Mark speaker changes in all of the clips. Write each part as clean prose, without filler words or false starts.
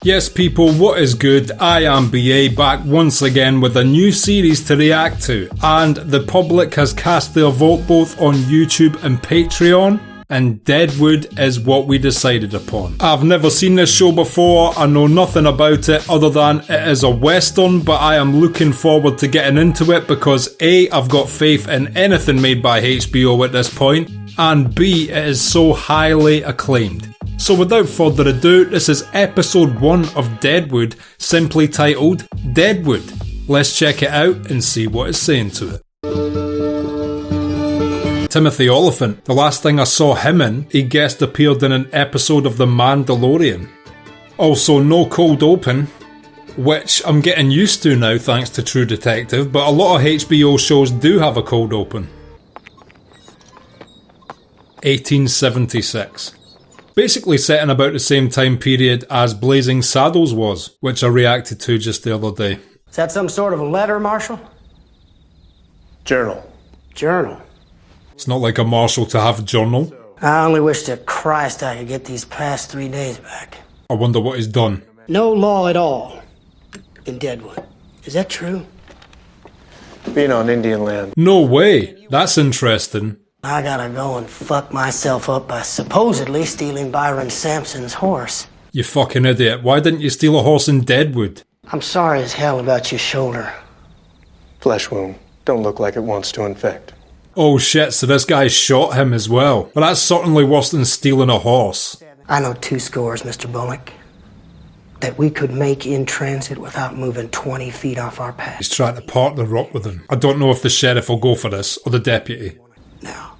Speaker 1: Yes people, what is good? I am BA, back once again with a new series to react to, and the public has cast their vote both on YouTube and Patreon, and Deadwood is what we decided upon. I've never seen this show before, I know nothing about it other than it is a western, but I am looking forward to getting into it because A, I've got faith in anything made by HBO at this point, and B, it is so highly acclaimed. So without further ado, this is episode 1 of Deadwood, simply titled Deadwood. Let's check it out and see what it's saying to it. Timothy Olyphant, the last thing I saw him in, he guest appeared in an episode of The Mandalorian. Also no cold open, which I'm getting used to now thanks to True Detective, but a lot of HBO shows do have a cold open. 1876. Basically set in about the same time period as Blazing Saddles was, which I reacted to just the other day.
Speaker 2: Is that some sort of a letter, Marshal?
Speaker 3: Journal.
Speaker 2: Journal?
Speaker 1: It's not like a marshal to have a journal.
Speaker 2: I only wish to Christ I could get these past 3 days back.
Speaker 1: I wonder what he's done.
Speaker 2: No law at all in Deadwood. Is that true?
Speaker 3: Being on Indian land.
Speaker 1: No way! That's interesting.
Speaker 2: I gotta go and fuck myself up by supposedly stealing Byron Sampson's horse.
Speaker 1: You fucking idiot. Why didn't you steal a horse in Deadwood?
Speaker 2: I'm sorry as hell about your shoulder.
Speaker 3: Flesh wound. Don't look like it wants to infect.
Speaker 1: Oh shit, so this guy shot him as well. But that's certainly worse than stealing a horse.
Speaker 2: I know 2 scores, Mr. Bullock, that we could make in transit without moving 20 feet off our path.
Speaker 1: He's trying to partner up with him. I don't know if the sheriff will go for this, or the deputy.
Speaker 2: Now,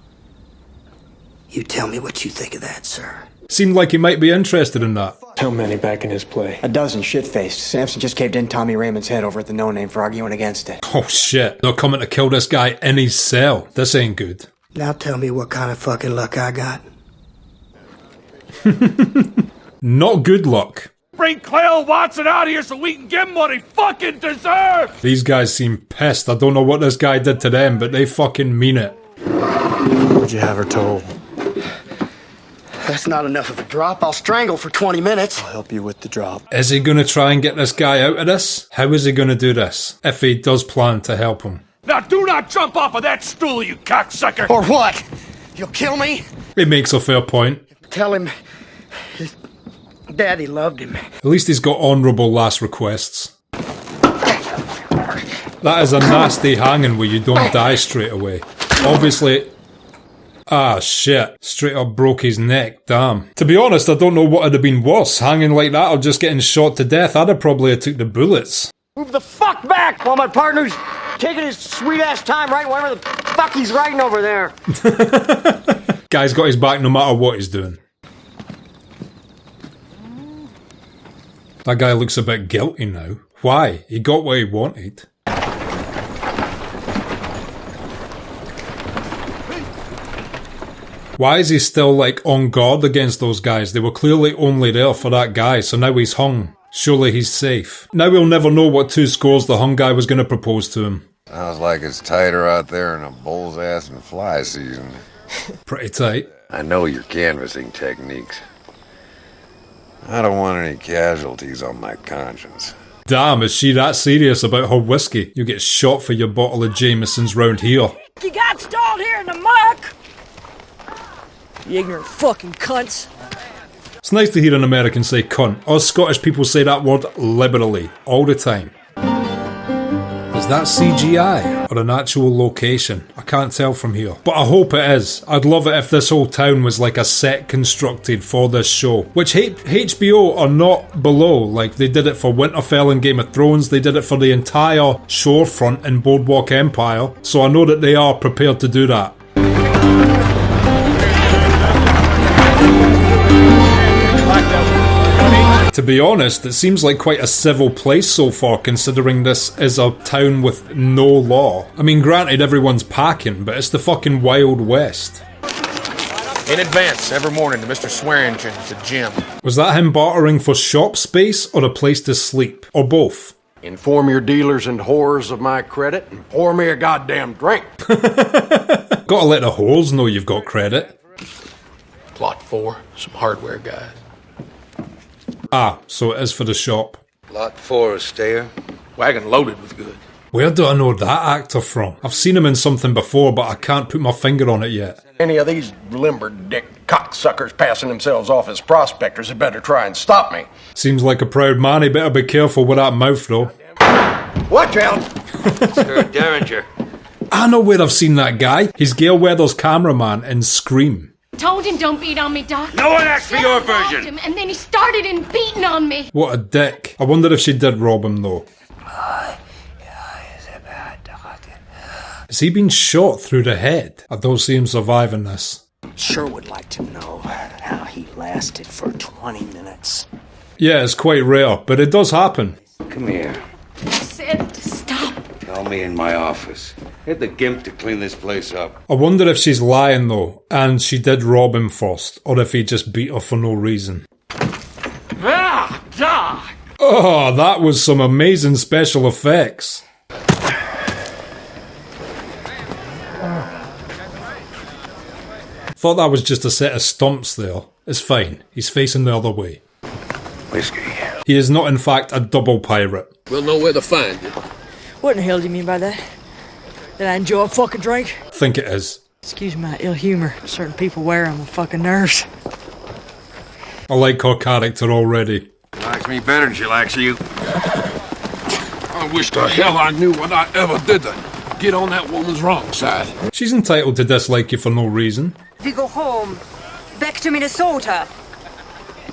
Speaker 2: you tell me what you think of that, sir.
Speaker 1: Seemed like he might be interested in that.
Speaker 3: How many back in his play?
Speaker 4: A dozen shit-faced. Sampson just caved in Tommy Raymond's head over at the No Name for arguing against it.
Speaker 1: Oh shit, they're coming to kill this guy in his cell. This ain't good.
Speaker 2: Now tell me what kind of fucking luck I got.
Speaker 1: Not good luck.
Speaker 5: Bring Cleo Watson out here so we can give him what he fucking deserves!
Speaker 1: These guys seem pissed. I don't know what this guy did to them, but they fucking mean it.
Speaker 3: What'd you have her told?
Speaker 2: That's not enough of a drop. I'll strangle for 20 minutes.
Speaker 3: I'll help you with the drop.
Speaker 1: Is he gonna try and get this guy out of this? How is he gonna do this? If he does plan to help him.
Speaker 5: Now do not jump off of that stool, you cocksucker!
Speaker 2: Or what? You'll kill me?
Speaker 1: He makes a fair point.
Speaker 2: Tell him his daddy loved him.
Speaker 1: At least he's got honourable last requests. That is a nasty hanging where you don't die straight away. Obviously... Ah shit, straight up broke his neck, damn. To be honest, I don't know what would have been worse, hanging like that or just getting shot to death. I'd have probably took the bullets.
Speaker 2: Move the fuck back while my partner's taking his sweet-ass time writing whatever the fuck he's writing over there.
Speaker 1: Guy's got his back no matter what he's doing. That guy looks a bit guilty now. Why? He got what he wanted. Why is he still like on guard against those guys? They were clearly only there for that guy, so now he's hung. Surely he's safe. Now we'll never know what 2 scores the hung guy was going to propose to him.
Speaker 6: Sounds like it's tighter out there in a bull's ass in fly season.
Speaker 1: Pretty tight.
Speaker 6: I know your canvassing techniques. I don't want any casualties on my conscience.
Speaker 1: Damn, is she that serious about her whiskey? You get shot for your bottle of Jameson's round here.
Speaker 7: You got stalled here in the muck! You ignorant fucking cunts.
Speaker 1: It's nice to hear an American say cunt. Us Scottish people say that word liberally, all the time. Is that CGI? Or an actual location? I can't tell from here. But I hope it is. I'd love it if this whole town was like a set constructed for this show. Which HBO are not below. Like, they did it for Winterfell in Game of Thrones. They did it for the entire shorefront in Boardwalk Empire. So I know that they are prepared to do that. To be honest, it seems like quite a civil place so far, considering this is a town with no law. I mean, granted, everyone's packing, but it's the fucking Wild West.
Speaker 8: In advance, every morning to Mr. Swearingen at the gym.
Speaker 1: Was that him bartering for shop space or a place to sleep? Or both?
Speaker 9: Inform your dealers and whores of my credit and pour me a goddamn drink.
Speaker 1: Gotta let the whores know you've got credit.
Speaker 8: Plot 4, some hardware guys.
Speaker 1: Ah, so it is for the shop.
Speaker 6: Lot 4 is stayer.
Speaker 5: Wagon loaded with goods.
Speaker 1: Where do I know that actor from? I've seen him in something before, but I can't put my finger on it yet.
Speaker 9: Any of these limber dick cocksuckers passing themselves off as prospectors had better try and stop me.
Speaker 1: Seems like a proud man, he better be careful with that mouth though.
Speaker 9: Watch out!
Speaker 6: Sir Derringer.
Speaker 1: I know where I've seen that guy. He's Gail Weathers' cameraman in Scream.
Speaker 10: Told him don't beat on me, Doc.
Speaker 6: No one asked for your version.
Speaker 10: Him, and then he started in beating on me.
Speaker 1: What a dick. I wonder if she did rob him though. Has he been shot through the head? I don't see him surviving this.
Speaker 2: Sure would like to know how he lasted for 20 minutes.
Speaker 1: Yeah, it's quite rare, but it does happen.
Speaker 6: Come here.
Speaker 10: I said to stop.
Speaker 6: Tell me in my office. Get the gimp to clean this place up.
Speaker 1: I wonder if she's lying though, and she did rob him first, or if he just beat her for no reason.
Speaker 5: Ah, Doc!
Speaker 1: Oh, that was some amazing special effects. Thought that was just a set of stumps there. It's fine, he's facing the other way.
Speaker 6: Whiskey.
Speaker 1: He is not in fact a double pirate.
Speaker 8: We'll know where to find you.
Speaker 7: What in the hell do you mean by that? That I enjoy a fucking drink?
Speaker 1: Think it is.
Speaker 7: Excuse my ill humor. Certain people wear on my fucking nerves.
Speaker 1: I like her character already.
Speaker 6: She likes me better than she likes you.
Speaker 9: I wish the hell I knew what I ever did to get on that woman's wrong side.
Speaker 1: She's entitled to dislike you for no reason.
Speaker 11: We go home. Back to Minnesota.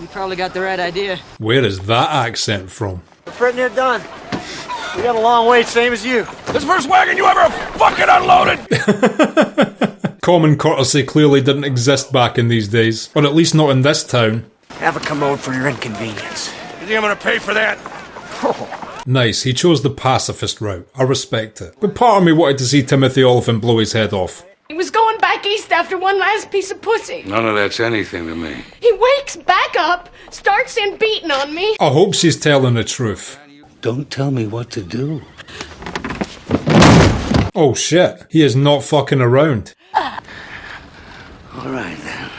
Speaker 7: You probably got the right idea.
Speaker 1: Where is that accent from?
Speaker 4: We're pretty near done. We got a long way, same as you.
Speaker 5: This first wagon you ever fucking unloaded!
Speaker 1: Common courtesy clearly didn't exist back in these days, or at least not in this town.
Speaker 2: Have a commode for your inconvenience.
Speaker 5: You think I'm gonna pay for that?
Speaker 1: Nice, he chose the pacifist route. I respect it. But part of me wanted to see Timothy Olyphant blow his head off.
Speaker 10: He was going back east after one last piece of pussy.
Speaker 6: None of that's anything to me.
Speaker 10: He wakes back up, starts in beating on me.
Speaker 1: I hope she's telling the truth.
Speaker 6: Don't tell me what to do.
Speaker 1: Oh shit, he is not fucking around.
Speaker 6: All right, then.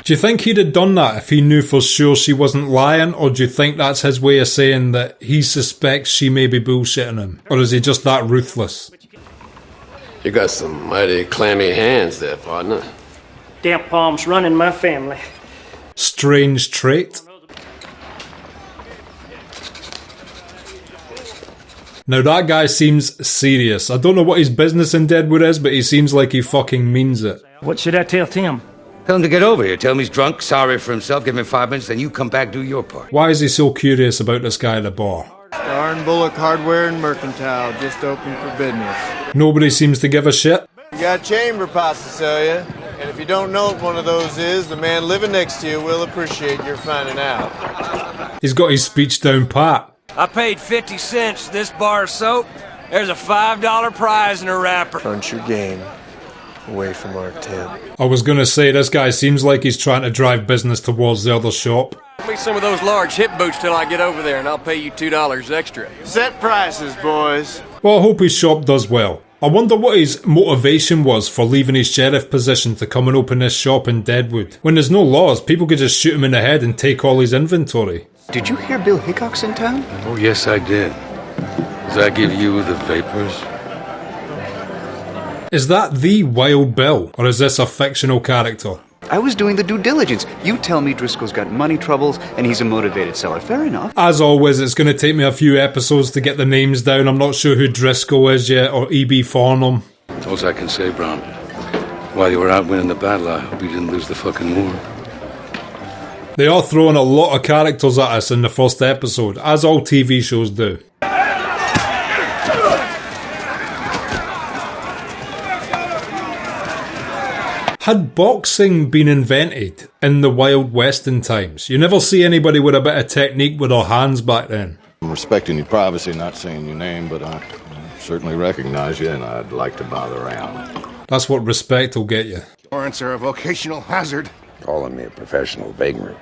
Speaker 1: Do you think he'd have done that if he knew for sure she wasn't lying, or do you think that's his way of saying that he suspects she may be bullshitting him? Or is he just that ruthless?
Speaker 8: You got some mighty clammy hands there, partner.
Speaker 12: Damp palms run in my family.
Speaker 1: Strange trait. Now that guy seems serious. I don't know what his business in Deadwood is, but he seems like he fucking means it.
Speaker 12: What should I tell Tim?
Speaker 6: Tell him to get over here. Tell him he's drunk, sorry for himself, give him 5 minutes, then you come back, do your part.
Speaker 1: Why is he so curious about this guy at the bar?
Speaker 13: Star and Bullock Hardware and Mercantile, just open for business.
Speaker 1: Nobody seems to give a shit.
Speaker 13: We got chamber pots to sell you, and if you don't know what one of those is, the man living next to you will appreciate your finding out.
Speaker 1: He's got his speech down pat.
Speaker 14: I paid 50 cents for this bar of soap. There's a $5 prize in a wrapper.
Speaker 3: Punch your game away from our tent.
Speaker 1: I was gonna say, this guy seems like he's trying to drive business towards the other shop.
Speaker 14: Give me some of those large hip boots till I get over there, and I'll pay you $2 extra.
Speaker 13: Set prices, boys.
Speaker 1: Well, I hope his shop does well. I wonder what his motivation was for leaving his sheriff position to come and open this shop in Deadwood. When there's no laws, people could just shoot him in the head and take all his inventory.
Speaker 15: Did you hear Bill Hickok's in town?
Speaker 6: Oh, yes, I did. Does that give you the vapors?
Speaker 1: Is that the Wild Bill, or is this a fictional character?
Speaker 15: I was doing the due diligence. You tell me Driscoll's got money troubles and he's a motivated seller. Fair enough.
Speaker 1: As always, it's going to take me a few episodes to get the names down. I'm not sure who Driscoll is yet, or E.B. Farnham.
Speaker 6: That's all I can say, Brown. While you were out winning the battle, I hope you didn't lose the fucking war.
Speaker 1: They are throwing a lot of characters at us in the first episode, as all TV shows do. Had boxing been invented in the Wild Western times? You never see anybody with a bit of technique with their hands back then.
Speaker 16: I'm respecting your privacy, not saying your name, but I certainly recognize you and I'd like to bother around.
Speaker 1: That's what respect will get you.
Speaker 9: Warrants are a vocational hazard.
Speaker 6: Calling me a professional vagrant.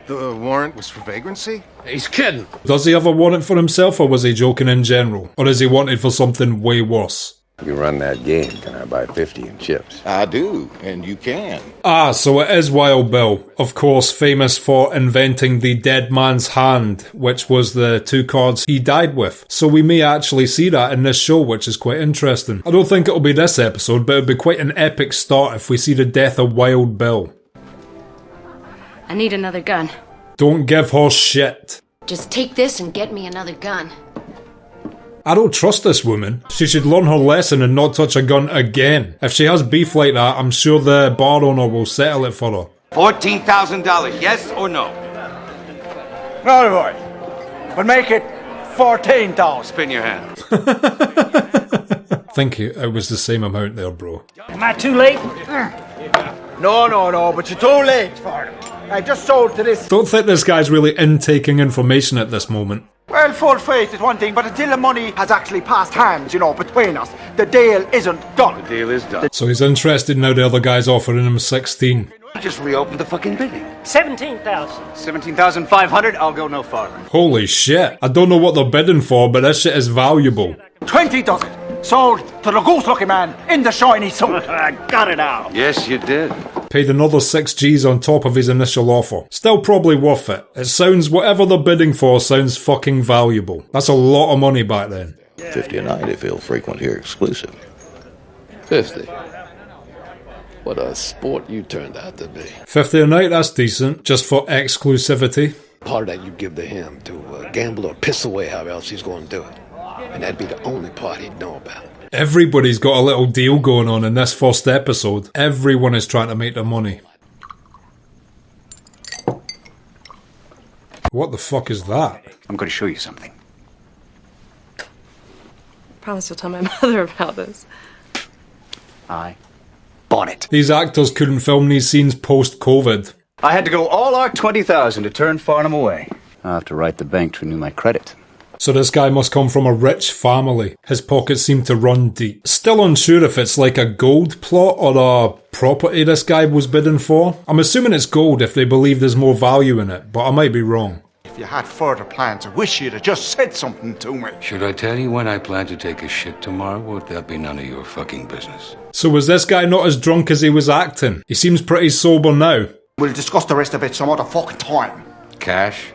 Speaker 9: The warrant was for vagrancy?
Speaker 8: He's kidding.
Speaker 1: Does he have a warrant for himself, or was he joking in general? Or is he wanted for something way worse?
Speaker 6: You run that game, can I buy 50 in chips?
Speaker 16: I do, and you can.
Speaker 1: Ah, so it is Wild Bill, of course famous for inventing the Dead Man's Hand, which was the 2 cards he died with. So we may actually see that in this show, which is quite interesting. I don't think it'll be this episode, but it'll be quite an epic start if we see the death of Wild Bill.
Speaker 17: I need another gun.
Speaker 1: Don't give her shit.
Speaker 17: Just take this and get me another gun.
Speaker 1: I don't trust this woman. She should learn her lesson and not touch a gun again. If she has beef like that, I'm sure the bar owner will settle it for her.
Speaker 18: $14,000, yes or no?
Speaker 19: No, boy. But make it 14,000.
Speaker 18: Spin your hand.
Speaker 1: I think it was the same amount there, bro.
Speaker 12: Am I too late?
Speaker 19: No, but you're too late for it. I just sold to this.
Speaker 1: Don't think this guy's really intaking information at this moment.
Speaker 19: Well, full faith is one thing, but until the money has actually passed hands, between us, the deal isn't done.
Speaker 18: The deal is done.
Speaker 1: So he's interested now the other guy's offering him 16.
Speaker 18: You just reopened the fucking bidding.
Speaker 12: 17,000.
Speaker 15: 17,500, I'll go no farther.
Speaker 1: Holy shit. I don't know what they're bidding for, but this shit is valuable.
Speaker 19: 20 does it. Sold to the goose-looking man in the shiny suit. I got it out.
Speaker 18: Yes, you did.
Speaker 1: Paid another 6 G's on top of his initial offer. Still probably worth it. It sounds, whatever they're bidding for sounds fucking valuable. That's a lot of money back then.
Speaker 16: 50 a night if he'll frequent here exclusive.
Speaker 9: 50. What a sport you turned out to be.
Speaker 1: 50 a night, that's decent. Just for exclusivity.
Speaker 9: Part of that you give to him to gamble or piss away how else he's going to do it. And that'd be the only part he'd know about.
Speaker 1: Everybody's got a little deal going on in this first episode. Everyone is trying to make their money. What the fuck is that?
Speaker 15: I'm going to show you something.
Speaker 10: Promise you'll tell my mother about this.
Speaker 15: I bought it.
Speaker 1: These actors couldn't film these scenes post-COVID.
Speaker 15: I had to go all out 20,000 to turn Farnham away. I'll have to write the bank to renew my credit.
Speaker 1: So this guy must come from a rich family. His pockets seem to run deep. Still unsure if it's like a gold plot or a property this guy was bidding for. I'm assuming it's gold if they believe there's more value in it, but I might be wrong.
Speaker 19: If you had further plans, I wish you'd have just said something to me.
Speaker 18: Should I tell you when I plan to take a shit tomorrow? Would that be none of your fucking business?
Speaker 1: So was this guy not as drunk as he was acting? He seems pretty sober now.
Speaker 19: We'll discuss the rest of it some other fucking time.
Speaker 18: Cash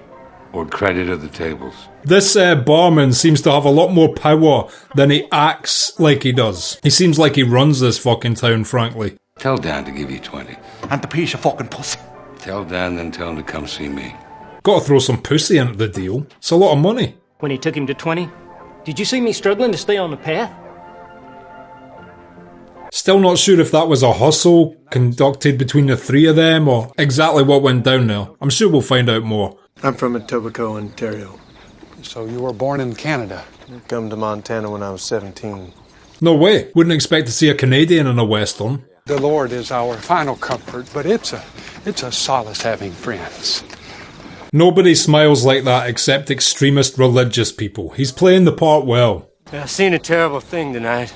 Speaker 18: or credit of the tables?
Speaker 1: This barman seems to have a lot more power than he acts like he does. He seems like he runs this fucking town, frankly.
Speaker 18: Tell Dan to give you 20.
Speaker 19: And the piece of fucking pussy.
Speaker 18: Tell Dan, then tell him to come see me.
Speaker 1: Gotta throw some pussy into the deal. It's a lot of money.
Speaker 12: When he took him to 20, did you see me struggling to stay on the path?
Speaker 1: Still not sure if that was a hustle conducted between the three of them or exactly what went down there. I'm sure we'll find out more.
Speaker 3: I'm from Etobicoke, Ontario.
Speaker 20: So you were born in Canada?
Speaker 3: I come to Montana when I was 17.
Speaker 1: No way. Wouldn't expect to see a Canadian in a Western.
Speaker 20: The Lord is our final comfort, but it's a solace having friends.
Speaker 1: Nobody smiles like that except extremist religious people. He's playing the part well.
Speaker 14: I seen a terrible thing tonight.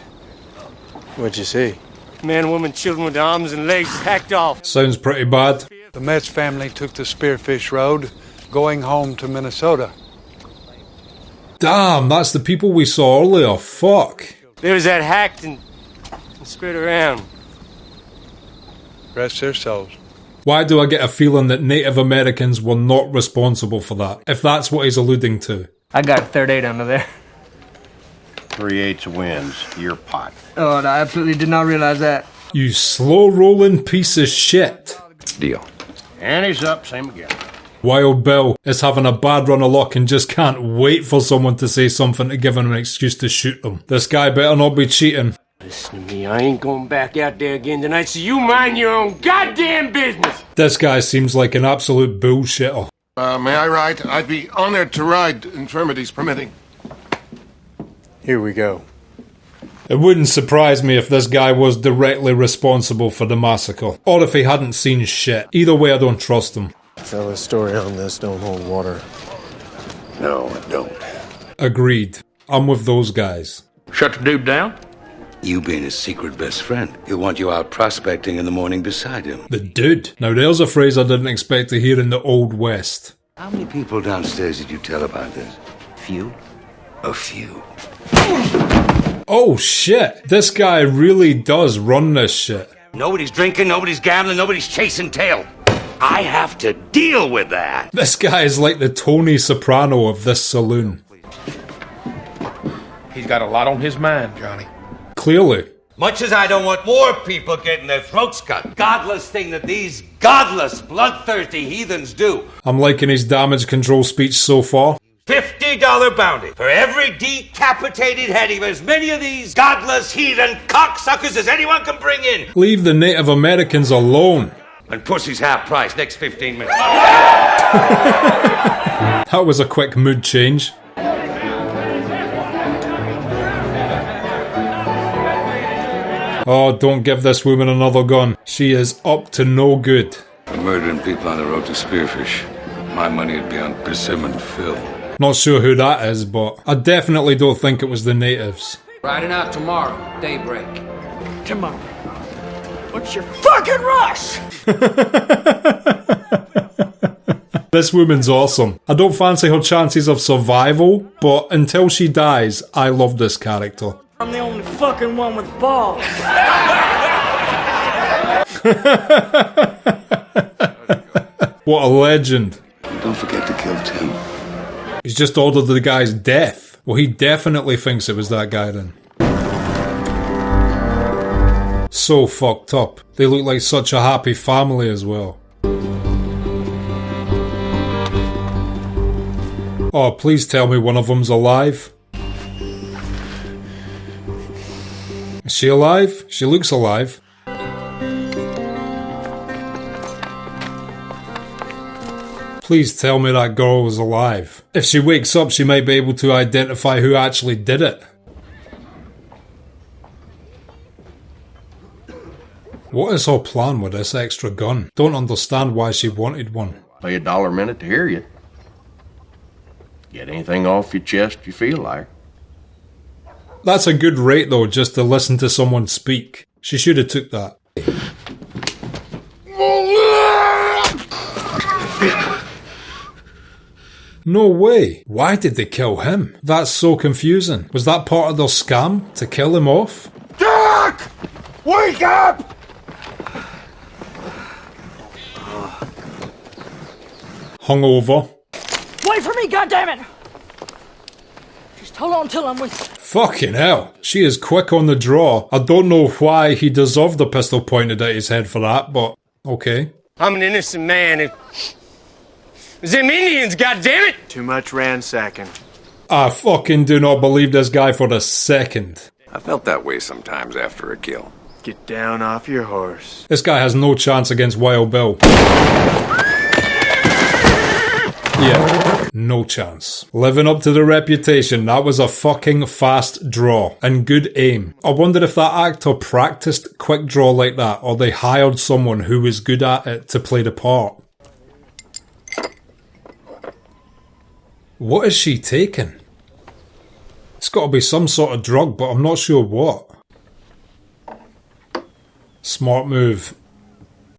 Speaker 3: What'd you see?
Speaker 14: Man, woman, children with arms and legs hacked off.
Speaker 1: Sounds pretty bad.
Speaker 20: The Metz family took the Spearfish Road, going home to Minnesota.
Speaker 1: Damn, that's the people we saw earlier. Fuck.
Speaker 14: There was that hacked and spread around.
Speaker 20: Rest their souls.
Speaker 1: Why do I get a feeling that Native Americans were not responsible for that, if that's what he's alluding to?
Speaker 14: I got a 3/8 under there.
Speaker 16: 3/8 wins. Your pot.
Speaker 14: Oh, I absolutely did not realize that.
Speaker 1: You slow-rolling piece of shit.
Speaker 18: Deal.
Speaker 16: And he's up, same again.
Speaker 1: Wild Bill is having a bad run of luck and just can't wait for someone to say something to give him an excuse to shoot them. This guy better not be cheating.
Speaker 14: Listen to me, I ain't going back out there again tonight, so you mind your own goddamn business!
Speaker 1: This guy seems like an absolute bullshitter.
Speaker 9: May I ride? I'd be honored to ride, infirmities permitting.
Speaker 3: Here we go.
Speaker 1: It wouldn't surprise me if this guy was directly responsible for the massacre, or if he hadn't seen shit. Either way, I don't trust him.
Speaker 3: Fella's story on this don't hold water.
Speaker 18: No, I don't.
Speaker 1: Agreed. I'm with those guys.
Speaker 18: Shut the dude down? You being his secret best friend. He'll want you out prospecting in the morning beside him.
Speaker 1: The dude. Now there's a phrase I didn't expect to hear in the Old West.
Speaker 18: How many people downstairs did you tell about this?
Speaker 15: Few.
Speaker 18: A few.
Speaker 1: Oh shit, this guy really does run this shit.
Speaker 18: Nobody's drinking, nobody's gambling, nobody's chasing tail. I have to deal with that.
Speaker 1: This guy is like the Tony Soprano of this saloon.
Speaker 8: He's got a lot on his mind, Johnny.
Speaker 1: Clearly.
Speaker 18: Much as I don't want more people getting their throats cut, godless thing that these godless, bloodthirsty heathens do.
Speaker 1: I'm liking his damage control speech so far.
Speaker 18: $50 bounty for every decapitated head of as many of these godless heathen cocksuckers as anyone can bring in.
Speaker 1: Leave the Native Americans alone.
Speaker 18: And pussy's half price next 15 minutes.
Speaker 1: That was a quick mood change. Oh, don't give this woman another gun. She is up to no good.
Speaker 18: For murdering people on the road to Spearfish, my money would be on Persimmon Phil.
Speaker 1: Not sure who that is, but I definitely don't think it was the natives.
Speaker 12: Riding out tomorrow, daybreak.
Speaker 7: Tomorrow. What's your fucking rush?
Speaker 1: This woman's awesome. I don't fancy her chances of survival, but until she dies, I love this character.
Speaker 7: I'm the only fucking one with balls.
Speaker 1: What a legend.
Speaker 18: Don't forget to kill Tim.
Speaker 1: He's just ordered the guy's death. Well, he definitely thinks it was that guy then. So fucked up. They look like such a happy family as well. Oh, please tell me one of them's alive. Is she alive? She looks alive. Please tell me that girl was alive. If she wakes up, she might be able to identify who actually did it. What is her plan with this extra gun? Don't understand why she wanted one.
Speaker 21: Pay $1 a minute to hear you. Get anything off your chest you feel like.
Speaker 1: That's a good rate though, just to listen to someone speak. She should have took that. No way. Why did they kill him? That's so confusing. Was that part of their scam? To kill him off?
Speaker 19: Doc! Wake up!
Speaker 1: Hungover.
Speaker 7: Wait for me, goddammit! Just hold on till I'm with you.
Speaker 1: Fucking hell. She is quick on the draw. I don't know why he deserved the pistol pointed at his head for that, but okay.
Speaker 22: I'm an innocent man. Them Indians, goddammit!
Speaker 13: Too much ransacking.
Speaker 1: I fucking do not believe this guy for a second.
Speaker 6: I felt that way sometimes after a kill.
Speaker 13: Get down off your horse.
Speaker 1: This guy has no chance against Wild Bill. Yeah, no chance. Living up to the reputation, that was a fucking fast draw. And good aim. I wonder if that actor practiced quick draw like that, or they hired someone who was good at it to play the part. What is she taking? It's got to be some sort of drug, but I'm not sure what. Smart move.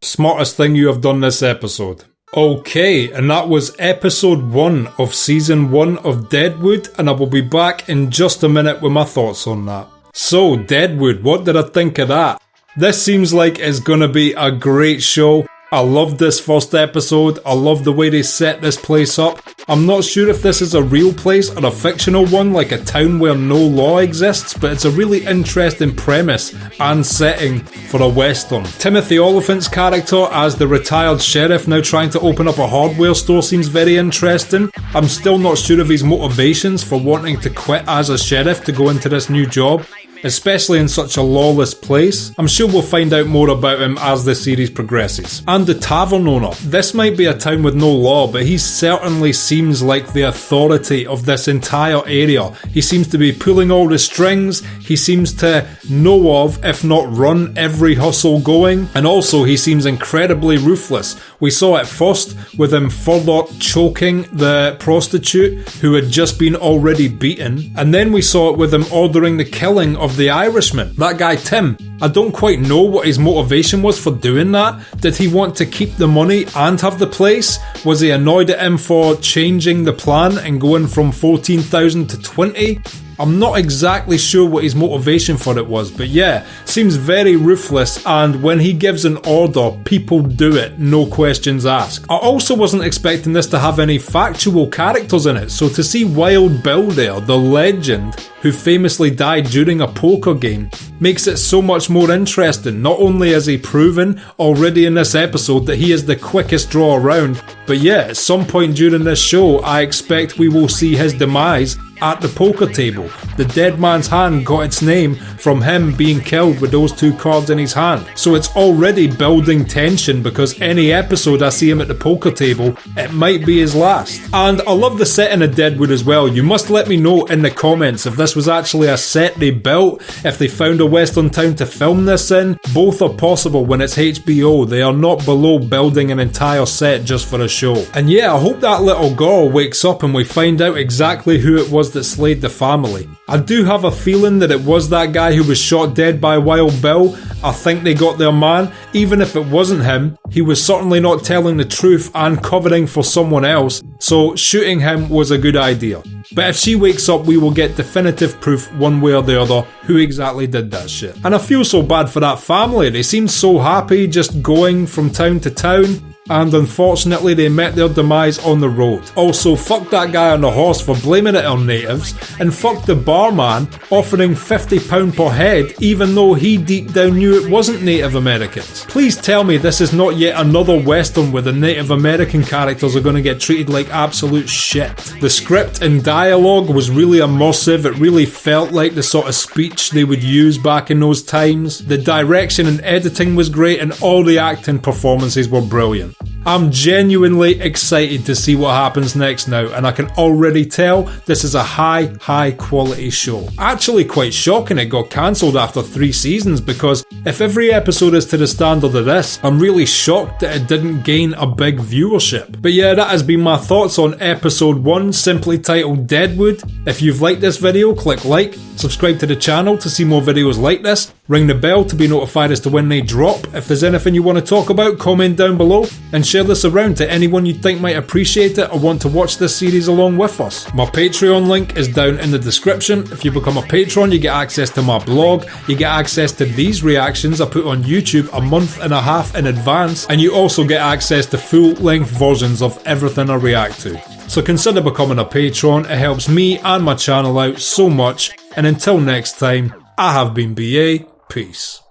Speaker 1: Smartest thing you have done this episode. Okay, and that was episode 1 of season 1 of Deadwood, and I will be back in just a minute with my thoughts on that. So, Deadwood, what did I think of that? This seems like it's gonna be a great show. I loved this first episode. I love the way they set this place up. I'm not sure if this is a real place or a fictional one, like a town where no law exists, but it's a really interesting premise and setting for a western. Timothy Oliphant's character as the retired sheriff now trying to open up a hardware store seems very interesting. I'm still not sure of his motivations for wanting to quit as a sheriff to go into this new job, especially in such a lawless place. I'm sure we'll find out more about him as the series progresses. And the tavern owner. This might be a town with no law, but he certainly seems like the authority of this entire area. He seems to be pulling all the strings. He seems to know of, if not run, every hustle going. And also he seems incredibly ruthless. We saw it first with him further choking the prostitute who had just been already beaten. And then we saw it with him ordering the killing of the Irishman. That guy Tim. I don't quite know what his motivation was for doing that. Did he want to keep the money and have the place? Was he annoyed at him for changing the plan and going from 14,000 to 20? I'm not exactly sure what his motivation for it was, but yeah, seems very ruthless, and when he gives an order, people do it, no questions asked. I also wasn't expecting this to have any factual characters in it, so to see Wild Bill there, the legend, who famously died during a poker game, makes it so much more interesting. Not only has he proven already in this episode that he is the quickest draw around, but yeah, at some point during this show, I expect we will see his demise at the poker table. The dead man's hand got its name from him being killed with those two cards in his hand. So it's already building tension, because any episode I see him at the poker table, it might be his last. And I love the setting of Deadwood as well. You must let me know in the comments if this was actually a set they built, if they found a western town to film this in. Both are possible when it's HBO. They are not below building an entire set just for a show. And yeah, I hope that little girl wakes up and we find out exactly who it was that slayed the family. I do have a feeling that it was that guy who was shot dead by Wild Bill. I think they got their man. Even if it wasn't him, he was certainly not telling the truth and covering for someone else, so shooting him was a good idea. But if she wakes up, we will get definitive proof one way or the other who exactly did that shit. And I feel so bad for that family. They seemed so happy just going from town to town, and unfortunately they met their demise on the road. Also, fuck that guy on the horse for blaming it on natives, and fuck the barman offering £50 per head even though he deep down knew it wasn't Native Americans. Please tell me this is not yet another western where the Native American characters are going to get treated like absolute shit. The script and dialogue was really immersive. It really felt like the sort of speech they would use back in those times. The direction and editing was great, and all the acting performances were brilliant. I'm genuinely excited to see what happens next now, and I can already tell this is a high quality show. Actually quite shocking it got cancelled after 3 seasons, because if every episode is to the standard of this, I'm really shocked that it didn't gain a big viewership. But yeah, that has been my thoughts on episode 1, simply titled Deadwood. If you've liked this video, click like, subscribe to the channel to see more videos like this, ring the bell to be notified as to when they drop. If there's anything you want to talk about, comment down below, and share this around to anyone you think might appreciate it or want to watch this series along with us. My Patreon link is down in the description. If you become a patron, you get access to my blog, you get access to these reactions I put on YouTube a month and a half in advance, and you also get access to full-length versions of everything I react to. So consider becoming a patron. It helps me and my channel out so much, and until next time, I have been BA, peace.